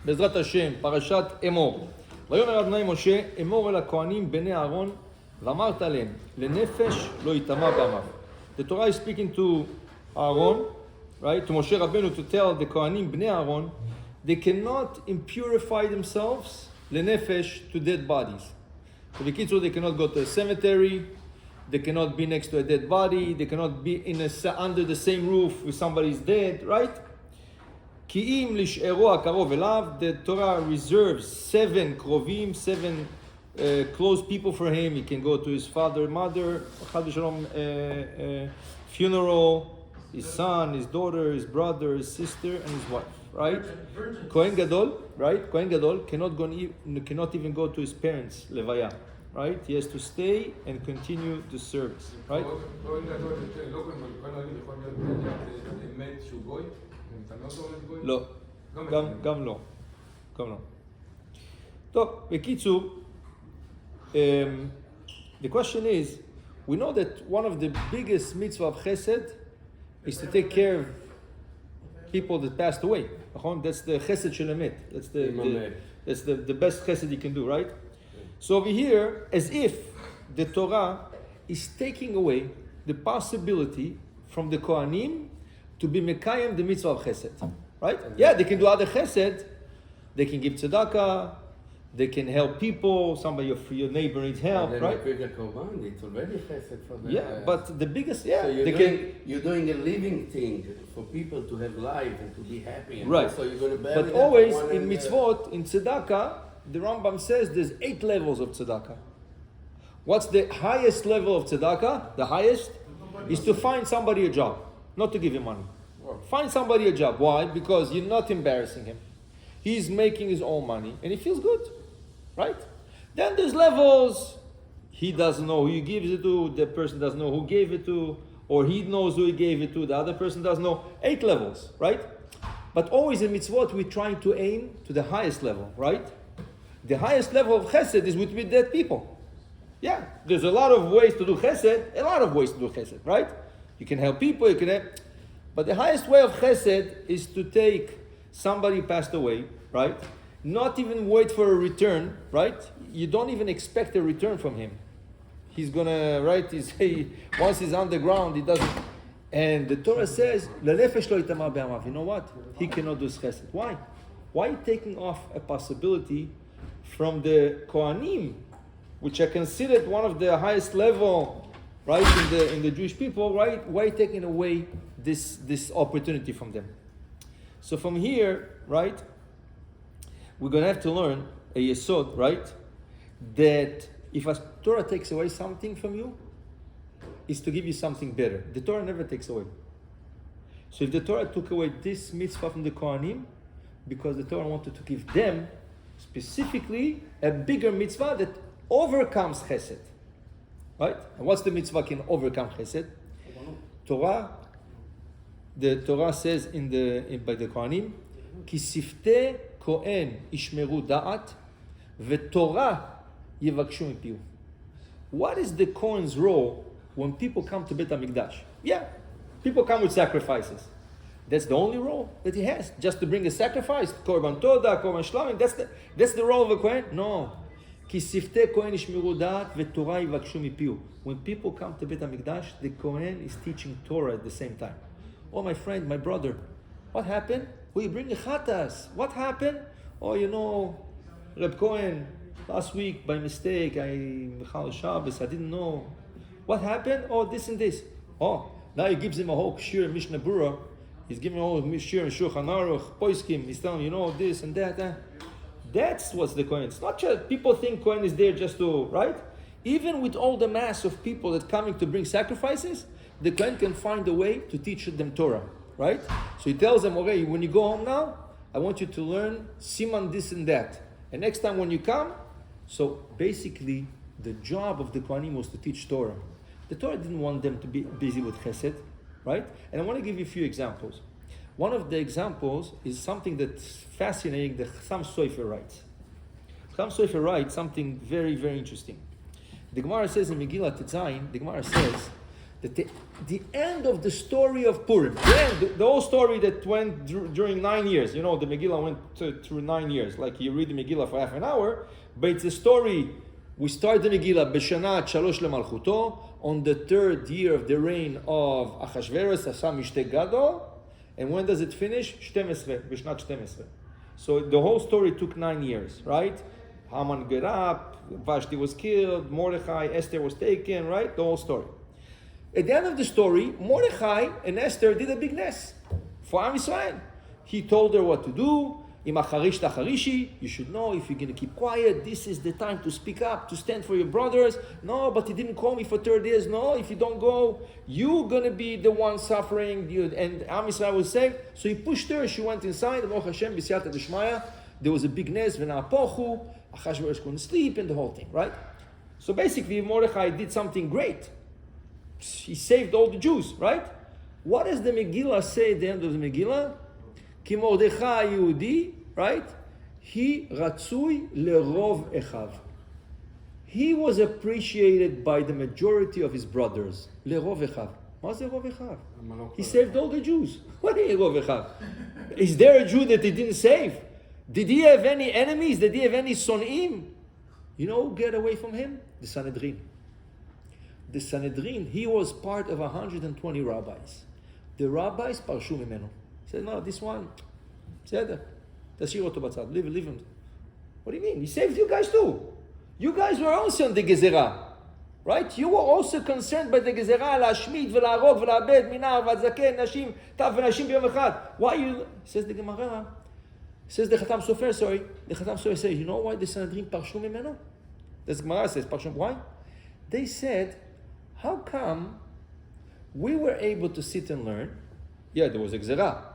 בעזרת השם, פרשת אמור. ויאמר אדוני משה, אמור אל הכהנים בני אהרון, ואמרת להם, לנפש לא יטמא בעמיו. The Torah is speaking to Aaron, right, to Moshe Rabbeinu, to tell the Kohanim bnei Aaron, they cannot impurify themselves, lenefesh, to dead bodies. So b'kitzur, they cannot go to a cemetery, they cannot be next to a dead body, they cannot be under the same roof with somebody's dead, right? כי אם לשארו הקרוב אליו, the Torah reserves 7 קרובים, 7 close people for him. He can go to his father, mother, funeral, his son, his daughter, his brother, his sister, and his wife, right? Kohen Gadol, right? Kohen Gadol cannot even go to his parents' levaya, right? He has to stay and continue the service, right? לא, גם לא. טוב, בקיצור, the question is, we know that one of the biggest mitzvah of chesed is to take care of people that passed away. That's the chesed shel emet. That's the best chesed you can do, right? So over here, as if the Torah is taking away the possibility from the Kohanim to be mekayim the mitzvah of chesed, right? Yeah, they can do other chesed. They can give tzedakah. They can help people. Somebody of your neighbor needs help, right? It's already chesed for them. Yeah, but the biggest, so you're doing a living thing for people to have life and to be happy. And right. So you're going to bury but them always in mitzvot, in tzedakah, the Rambam says there's 8 levels of tzedakah. What's the highest level of tzedakah? The highest is to find somebody a job, not to give him money. Find somebody a job. Why? Because you're not embarrassing him. He's making his own money and he feels good, right? Then there's levels. He doesn't know who he gives it to. The person doesn't know who gave it to. Or he knows who he gave it to. The other person doesn't know. 8 levels, right? But always in mitzvot, we're trying to aim to the highest level, right? The highest level of chesed is with dead people. Yeah, there's a lot of ways to do chesed, right? You can help people, you can help. But the highest way of chesed is to take somebody passed away, right? Not even wait for a return, right? You don't even expect a return from him. He's gonna, right? Once he's on the ground, he doesn't. And the Torah says, "Lenefesh lo yitamah be'amav." You know what? He cannot do chesed. Why? Why are you taking off a possibility from the Kohanim, which are considered one of the highest level, right, in the Jewish people, right? Why are you taking away this opportunity from them? So from here, right, we're going to have to learn a yesod, right, that if a Torah takes away something from you, it's to give you something better. The Torah never takes away. So if the Torah took away this mitzvah from the Kohanim, because the Torah wanted to give them specifically a bigger mitzvah that overcomes chesed, right? And what's the mitzvah can overcome chesed? Torah. The Torah says by the Kohanim, "Ki siftei kohen ishmeru da'at, veTorah yivakshu mipiu." What is the Kohen's role when people come to Beit HaMikdash? Yeah, people come with sacrifices. That's the only role that he has, just to bring a sacrifice, korban toda, korban shlamim. That's the role of a Kohen. No. Ki siftei kohen ishmeru da'at, veTorah yivakshu mipiu. When people come to Beit HaMikdash, the Kohen is teaching Torah at the same time. Oh, my friend, my brother, what happened? Oh, you bring a chatas. What happened? Oh, Reb Cohen, last week by mistake, Michal Shabbos, I didn't know. What happened? Oh, this and this. Oh, now he gives him a whole shir and Mishnah Berurah. He's giving him a whole shir and Shulchan Aruch, Poiskim. He's telling him, this and that. That's what's the Kohen. It's not just people think Kohen is there just to, right? Even with all the mass of people that coming to bring sacrifices, the Kohen can find a way to teach them Torah, right? So he tells them, okay, when you go home now, I want you to learn Siman this and that. And next time when you come, so basically the job of the Kohanim was to teach Torah. The Torah didn't want them to be busy with chesed, right? And I want to give you a few examples. One of the examples is something that's fascinating that Chassam Sofer writes. Chassam Sofer writes something very, very interesting. The Gemara says in Megillah Tetzayin, the Gemara says that the end of the story of Purim, the whole story that went during 9 years. You know, the Megillah went through 9 years. Like you read the Megillah for half an hour, but it's a story. We start the Megillah B'Shanat Shalosh Lemalchuto, on the 3rd year of the reign of Achashverosh, Asa Mishte Gadol, and when does it finish? 12, B'Shnat 12. So the whole story took 9 years, right? Haman got up, Vashti was killed, Mordechai, Esther was taken, right? The whole story. At the end of the story, Mordechai and Esther did a big ness for Am Yisrael. He told her what to do. Im acharish tacharishi, you should know if you're going to keep quiet, this is the time to speak up, to stand for your brothers. No, but he didn't call me for 30 days. No, if you don't go, you're going to be the one suffering. And Am Yisrael was saved. So he pushed her, she went inside. Baruch Hashem, b'siyata d'shmaya. There was a big ness, v'na'apochu, Achashverosh couldn't sleep, and the whole thing, right? So basically, Mordechai did something great. He saved all the Jews, right? What does the Megillah say at the end of the Megillah? Ki Mordechai Yehudi, right? He ratzui lerov echav. He was appreciated by the majority of his brothers. Lerov echav. What's lerov echav? He saved all the Jews. What is lerov echav? Is there a Jew that he didn't save? Did he have any enemies? Did he have any sonim? You know who get away from him? The Sanhedrin. The Sanhedrin, he was part of 120 rabbis. The rabbis parshu mimeno. Said, no, this one, בסדר, תשאיר אותו בצד, leave him. What do you mean? He saved you guys too. You guys were also on the gezerah, right? You were also concerned by the gezerah, להשמיד ולהרוג ולאבד מנער ועד זקן, נשים, טף ונשים ביום אחד. Why you, says the Gemara, says the Khatam Sofer, the Khatam Sofer says, you know why the Sanhedrin parshu ממנו? The Gemara says, parshu, why? They said, how come we were able to sit and learn? Yeah, there was a gezerah.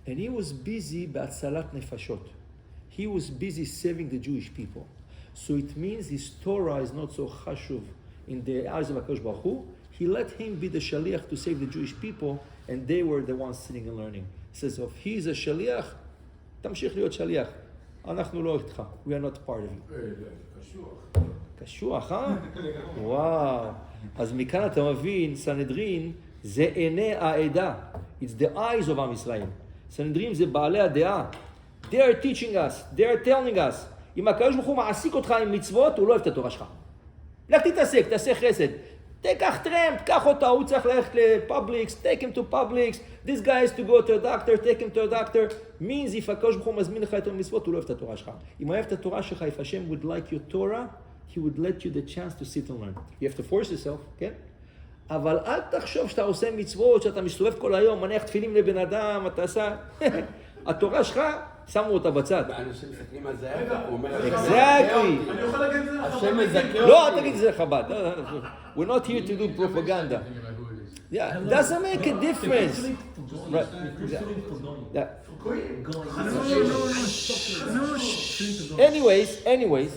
And he was busy b'atzalat nefashot. He was busy saving the Jewish people. So it means his Torah is not so chashuv in the eyes of HaKadosh Baruch Hu. He let him be the shaliach to save the Jewish people, and they were the ones sitting and learning. He says, if he is a shaliach, tamshich liot shaliach. אנחנו לא איתך. We are not part of you. קשוח, וואו. אז מכאן אתה מבין, סנהדרין זה עיני העדה. It's the eyes of עם ישראל. סנהדרין זה בעלי הדעה. They are teaching us, they are telling us, אם הקדוש ברוך הוא מעסיק אותך עם מצוות, הוא לא אוהב את התורה שלך. לך תתעסק, תעשה חסד. תיקח טרמפ, קח אותה, הוא צריך ללכת לפובליקס, take him to publics, this guy has to go to a doctor, take him to a doctor, means if הקדוש ברוך הוא מזמין לך יותר מצוות, הוא לא אוהב את התורה שלך. אם הוא אוהב את התורה שלך, if Hashem would like your Torah, he would let you the chance to sit and learn. You have to force yourself, כן? אבל אל תחשוב שאתה עושה מצוות, שאתה מסתובב כל היום, מניח תפילים לבן אדם, אתה עשה... התורה שלך, שמו אותה בצד. אנשים מסתכלים על זה, הוא אומר... Exactly. אני יכול להגיד את זה? השם מזכה לא, אל תגיד את זה לחב"ד. We're not here to do propaganda. Yeah, it doesn't make a difference. Right. Yeah. Anyways,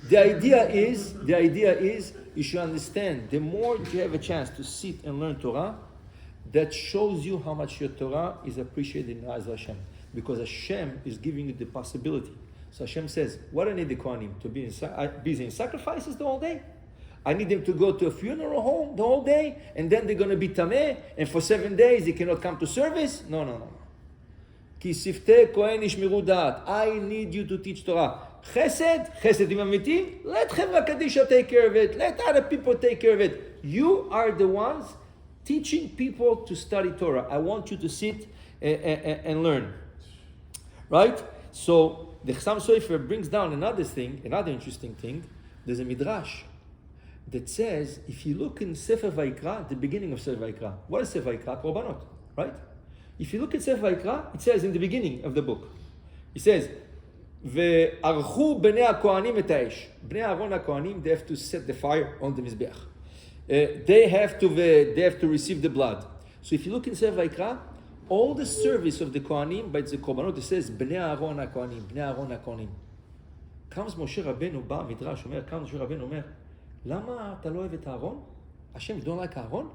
the idea is, you should understand, the more you have a chance to sit and learn Torah, that shows you how much your Torah is appreciated in the eyes of Hashem. Because Hashem is giving you the possibility. So Hashem says, what do I need the Kohanim? To be busy in sacrifices the whole day? I need them to go to a funeral home the whole day, and then they're going to be tameh, and for 7 days they cannot come to service? No. Ki siftei kohen yishmeru da'at. I need you to teach Torah. Chesed im amitim, let Chevra Kadisha take care of it. Let other people take care of it. You are the ones teaching people to study Torah. I want you to sit and learn. Right? So the Chassam Sofer brings down another interesting thing. There's a midrash that says, if you look in Sefer Vayikra, the beginning of Sefer Vayikra, what is Sefer Vayikra? Korbanot, right? If you look at Sefer Vayikra, it says in the beginning of the book, it says, וערכו בני הכהנים את האש. בני אהרון הכהנים, they have to set the fire on the mizbeach. They have to receive the blood. So if you look in Sefer Vayikra, all the service of the Kohanim, by the Korbanot, it says, בני אהרון הכהנים, בני אהרון הכהנים. comes משה רבנו, בא המדרש, comes משה רבנו, אומר, למה אתה לא אוהב את אהרון? השם, you don't like אהרון?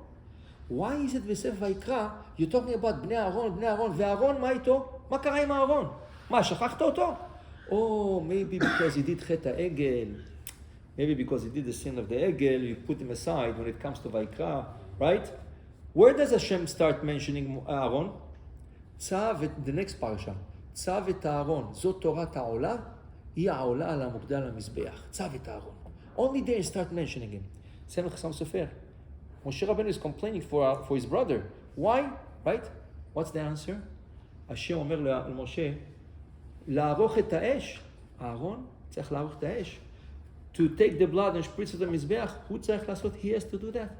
Why is it בספר ויקרא, you're talking about בני אהרון, ואהרון, מה איתו? מה קרה עם אהרון? מה, שכחת אותו? Oh, maybe because he did חטא העגל, maybe because he did the sin of the עגל, you put him aside when it comes to ויקרא, right? Where does Hashem start mentioning Aaron? The next parasha. צב את הארון, זאת תורת העולה, היא העולה על המוקדה למזבח. צב את הארון. Only there start mentioning him. סמך חסם סופר. Moshe Rabbeinu is complaining for his brother. Why? Right? What's the answer? השם אומר למשה, לערוך את האש. אהרון צריך לערוך את האש. To take the blood and spritz את המזבח, הוא צריך לעשות, he has to do that.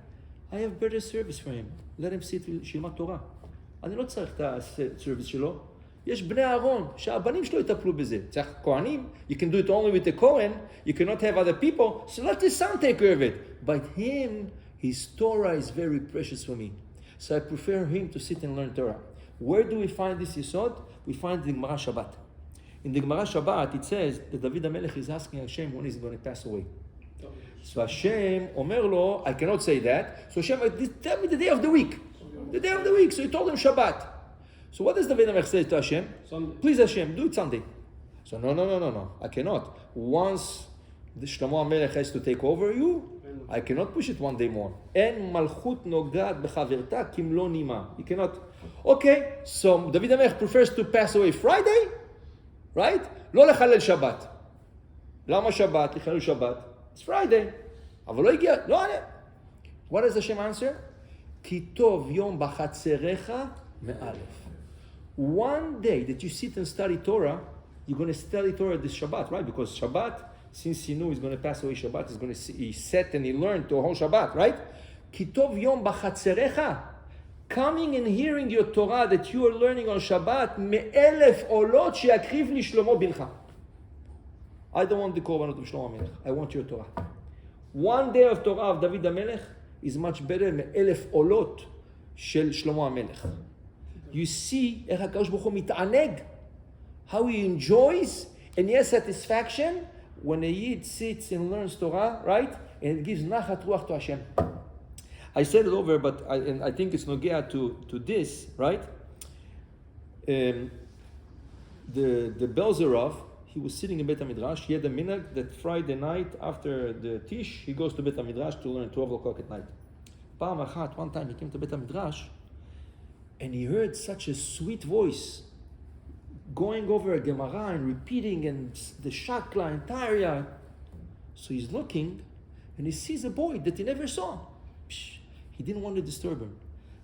I have better service for him. Let him sit שילמד תורה. אני לא צריך את הסרוויס שלו. יש בני אהרון, שהבנים שלו יטפלו בזה. צריך כהנים, you can do it only with the Kohen, you cannot have other people, so let his son take care of it. But him, his Torah is very precious for me. So I prefer him to sit and learn Torah. Where do we find this yesod? We find the Gemara Shabbat. In the Gemara Shabbat, it says that David HaMelech is asking Hashem when he's going to pass away. So Hashem omer lo, I cannot say that. So Hashem, tell me the day of the week. The day of the week. So he told him Shabbat. So what does David HaMelech say to Hashem? Sunday. Please Hashem, do it Sunday. So no, I cannot. Once the Shlomo HaMelech has to take over you, I cannot push it one day more. En malchut nogat bechaverta kim lo nima. You cannot. Okay, so David HaMelech prefers to pass away Friday, right? לא לחלל שבת. למה שבת? לחלל שבת. It's Friday. אבל לא הגיע, לא ענה. What does Hashem answer? כי טוב יום בחצריך מאלף. One day that you sit and study Torah, you're going to study Torah this Shabbat, right? Because Shabbat, since he knew he's going to pass away Shabbat, he sat and he learned the whole Shabbat, right? כי טוב יום בחצריך. Coming and hearing your Torah that you are learning on Shabbat, מאלף עולות שיקריב לי שלמה בנך. I don't want the korbanot of Shlomo HaMelech. I want your Torah. One day of Torah of David HaMelech is much better מאלף עולות של שלמה המלך. You see איך הקדוש ברוך הוא מתענג, how he enjoys and he has satisfaction when a Yid sits and learns Torah, right? And it gives nachat ruach to Hashem. I said it over, but I think it's nogea to this, right? The Belzerov, he was sitting in Bet HaMidrash. He had a minhag that Friday night after the Tish, he goes to Bet HaMidrash to learn 12 o'clock at night. One time he came to Bet HaMidrash and he heard such a sweet voice going over a Gemara and repeating and the Shakla and Tarya. So he's looking and he sees a boy that he never saw. He didn't want to disturb him,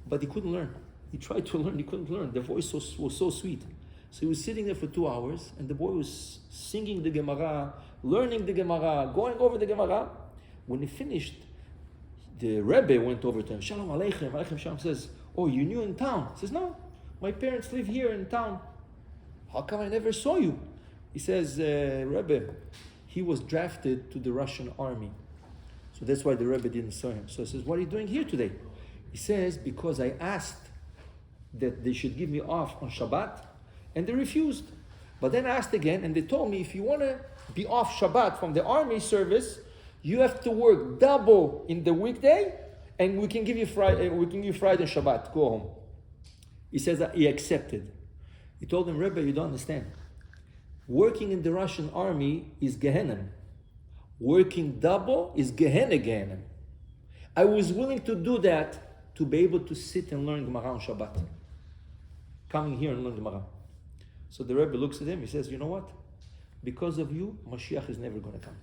but he couldn't learn. He tried to learn, he couldn't learn. The voice was so sweet. So he was sitting there for 2 hours, and the boy was singing the Gemara, learning the Gemara, going over the Gemara. When he finished, the Rebbe went over to him. Shalom Aleichem, Aleichem Shalom. Says, oh, you're new in town? He says, no, my parents live here in town. How come I never saw you? He says, Rebbe, he was drafted to the Russian army. So that's why the Rebbe didn't saw him. So he says, what are you doing here today? He says, because I asked that they should give me off on Shabbat, and they refused. But then I asked again, and they told me, if you want to be off Shabbat from the army service, you have to work double in the weekday, and we can give you Friday and Shabbat. Go home. He says that he accepted. He told him, Rebbe, you don't understand. Working in the Russian army is Gehenna. Working double is Gehenna. I was willing to do that to be able to sit and learn Gemara on Shabbat. Coming here and learn Gemara. So the Rebbe looks at him, he says, you know what? Because of you, Mashiach is never going to come.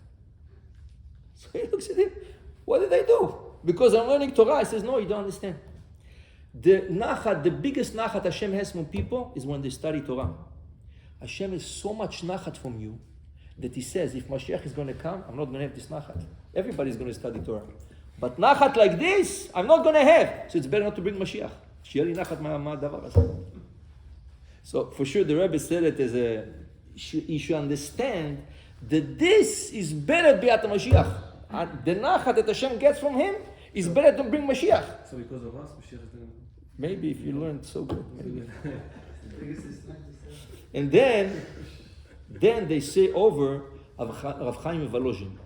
So he looks at him, what did I do? Because I'm learning Torah. He says, no, you don't understand. The biggest nachat Hashem has from people is when they study Torah. Hashem has so much nachat from you that he says, if Mashiach is going to come, I'm not going to have this nachat. Everybody's going to study Torah. But nachat like this, I'm not going to have. So it's better not to bring Mashiach. שיהיה לי נחת מהדבר הזה. So for sure the Rebbe said it as you should understand that this is better Biat Mashiach. The nachat that Hashem gets from him is better to bring Mashiach. So because of us, Mashiach is going to... Maybe if you learned so good, maybe. And then they say over Rav Chaim Volozhin.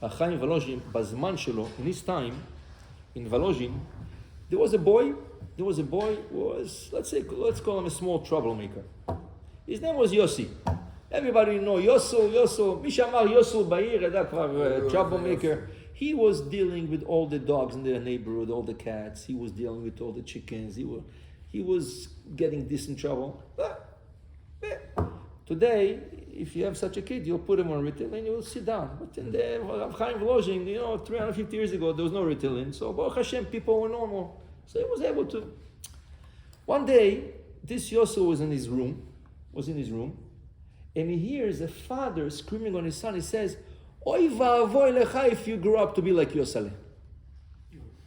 Rav Chaim Volozhin, בזמן שלו, in his time, in Volozhin, there was a boy who was, let's call him a small troublemaker. His name was Yossi. Everybody know Yosu, מי שאמר יוסו בעיר, ידע כבר troublemaker. He was dealing with all the dogs in the neighborhood, all the cats. He was dealing with all the chickens. He was getting this in trouble. But today, if you have such a kid, you'll put him on Ritalin, you will sit down. But in the Rav Chaim Volozhin, 350 years ago, there was no Ritalin. So Baruch Hashem, people were normal. So he was able to. One day, this Yosef was in his room, and he hears a father screaming on his son. He says, "Oy va'avoy lecha if you grow up to be like Yosale."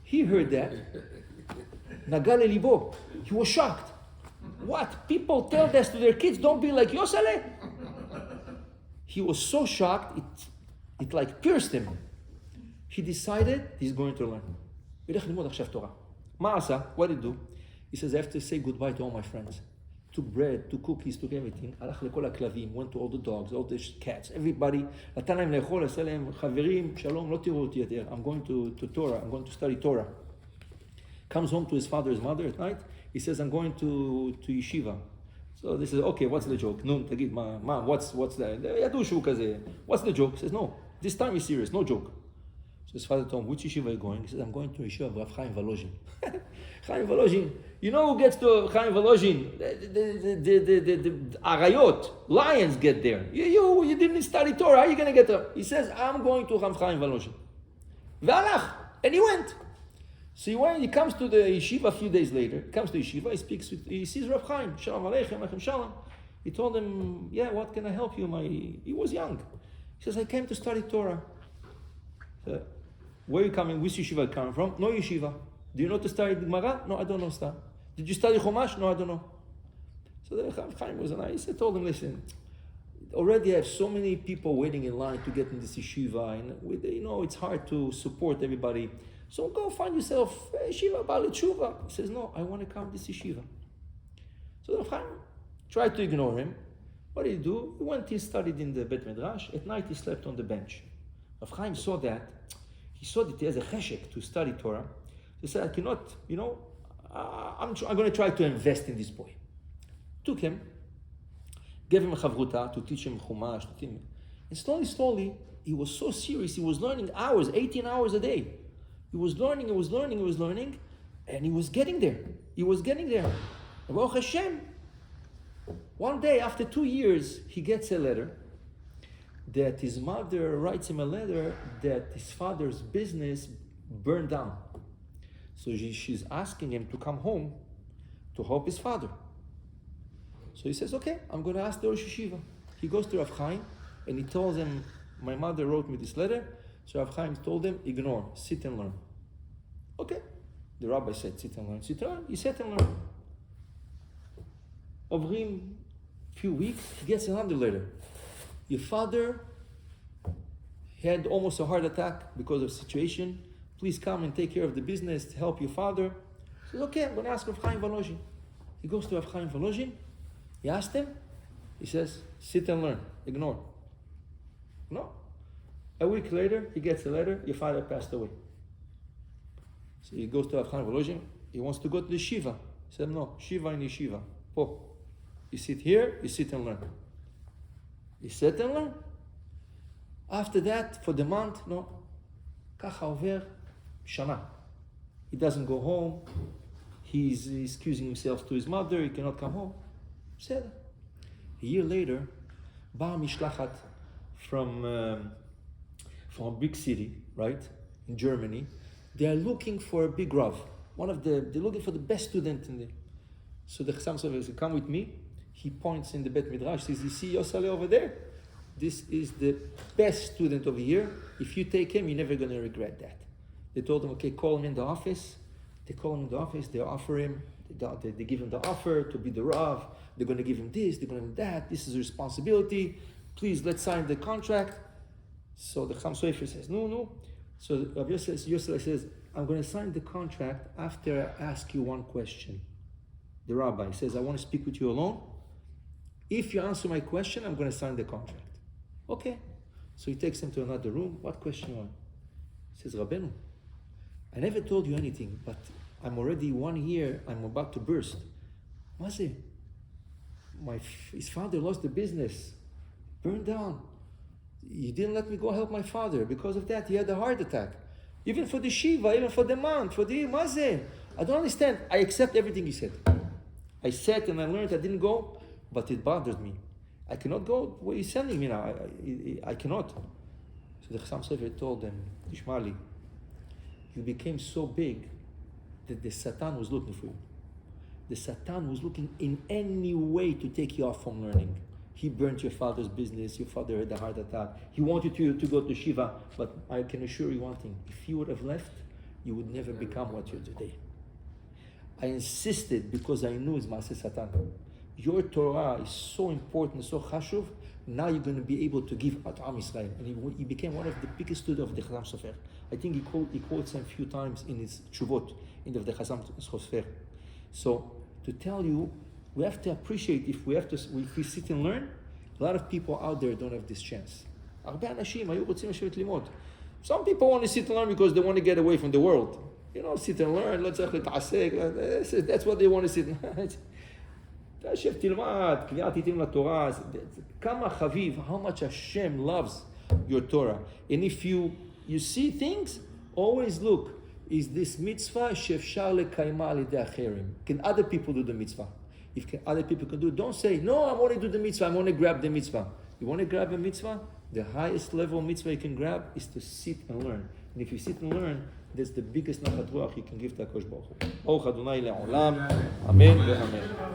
He heard that. Nagal elibo. He was shocked. What? People tell this to their kids, don't be like Yosale? He was so shocked, it like pierced him. He decided he's going to learn. What did he do? He says, I have to say goodbye to all my friends. Took bread, took cookies, took everything. Went to all the dogs, all the cats, everybody. I'm going to Torah, I'm going to study Torah. Comes home to his father, his mother at night. He says, I'm going to yeshiva. So they says, okay, what's the joke? No, tagid, mom, what's that? What's the joke? He says, no, this time he's serious, no joke. So his father told him, which yeshiva are you going? He says, I'm going to yeshiva of Rav Chaim Volozhin. Chaim Volozhin. You know who gets to Chaim Volozhin? The arayot, lions get there. You didn't study Torah, how are you going to get there? He says, I'm going to Rav Chaim Volozhin. Ve'alach. And he went. So he comes to the yeshiva a few days later. He comes to yeshiva, he sees Rav Chaim, Shalom Aleichem, Aleichem Shalom. He told him, yeah, what can I help you? He was young. He says, I came to study Torah. So, where are you coming? Which yeshiva are you coming from? No yeshiva. Do you know to study Gemara? No, I don't know stuff. Did you study Chumash? No, I don't know. So the Rav Chaim was nice. I told him, listen, already I have so many people waiting in line to get in this yeshiva, and it's hard to support everybody. So go find yourself a yeshiva, Bali Tshuva. He says, no, I want to come to this yeshiva. So Rav Chaim tried to ignore him. What did he do? He went, he studied in the Bet Midrash. At night he slept on the bench. Rav Chaim saw that. He saw that he has a cheshek to study Torah. He said, I cannot, I'm going to try to invest in this boy. Took him, gave him a chavruta to teach him Chumash. And slowly, he was so serious. He was learning hours, 18 hours a day. He was learning, and he was getting there. And Baruch Hashem, one day, after 2 years, he gets a letter that his mother writes him a letter that his father's business burned down. So she's asking him to come home to help his father. So he says, okay, I'm going to ask the Rosh Yeshiva. He goes to Rav Chaim, and he tells him, my mother wrote me this letter. So Rav Chaim told him, ignore, sit and learn. Okay. The rabbi said, sit and learn. He sat and learned. Over him, few weeks, he gets another letter. Your father had almost a heart attack because of the situation. Please come and take care of the business to help your father. He says, okay, I'm going to ask Rav Chaim Volozhin. He goes to Rav Chaim Volozhin. He asked him. He says, sit and learn. Ignore. No. A week later, he gets a letter. Your father passed away. So he goes to Rav Chaim Volozhin. He wants to go to the Shiva. He said, no, Shiva in Yeshiva. Oh, you sit here, you sit and learn. He sat and learned. After that, for the month, no. Kacha over shana. He doesn't go home. He's excusing himself to his mother. He cannot come home. Said. A year later, Ba Mishlachat from a big city, right, in Germany. They are looking for a big Rav. They're looking for the best student in there. So the Chassam says, come with me. He points in the Bet Midrash, says, you see Yosale over there? This is the best student over here. If you take him, you're never going to regret that. They told him, okay, call him in the office. They call him in the office. They offer him. They give him the offer to be the Rav. They're going to give him this. They're going to give him that. This is a responsibility. Please, let's sign the contract. So the Chassam Sofer says, no. So Rabbi Yosef says, I'm going to sign the contract after I ask you one question. The rabbi says, I want to speak with you alone. If you answer my question, I'm going to sign the contract. Okay. So he takes him to another room. What question you want? He says, Rabbeinu, I never told you anything, but I'm already 1 year, I'm about to burst. Maze, his father lost the business, burned down. You didn't let me go help my father. Because of that, he had a heart attack. Even for the Shiva, even for the month, for the Mazeh. I don't understand. I accept everything he said. I sat and I learned, I didn't go, but it bothers me. I cannot go where he's sending me now. I cannot. So the Chassam Sofer told them, Ishmaeli, you became so big that the Satan was looking for you. The Satan was looking in any way to take you off from learning. He burnt your father's business, your father had a heart attack. He wanted you to go to Shiva, but I can assure you one thing, if you would have left, you would never become what you're today. I insisted because I knew it's Maaseh Satan. Your Torah is so important, so chashuv, now you're going to be able to give at Am Yisrael. And he became one of the biggest students of the Chassam Sofer. I think he quotes him a few times in his Tshuvot, in the Chassam Sofer. So, to tell you, we have to appreciate if we sit and learn. A lot of people out there don't have this chance. Some people want to sit and learn because they want to get away from the world. Sit and learn. That's what they want to sit and learn. תשב תלמד, קריאת עיתים לתורה, כמה חביב, how much Hashem loves your Torah. And if you see things, always look, is this mitzvah שאפשר לקיימה על ידי אחרים? Can other people do the mitzvah? If other people can do it, don't say, no, I want to do the mitzvah, I want to grab the mitzvah. You want to grab a mitzvah? The highest level mitzvah you can grab is to sit and learn. And if you sit and learn, that's the biggest nachat ruach you can give to HaKadosh Baruch Hu. Baruch Adonai le'olam. Amen ve'amen.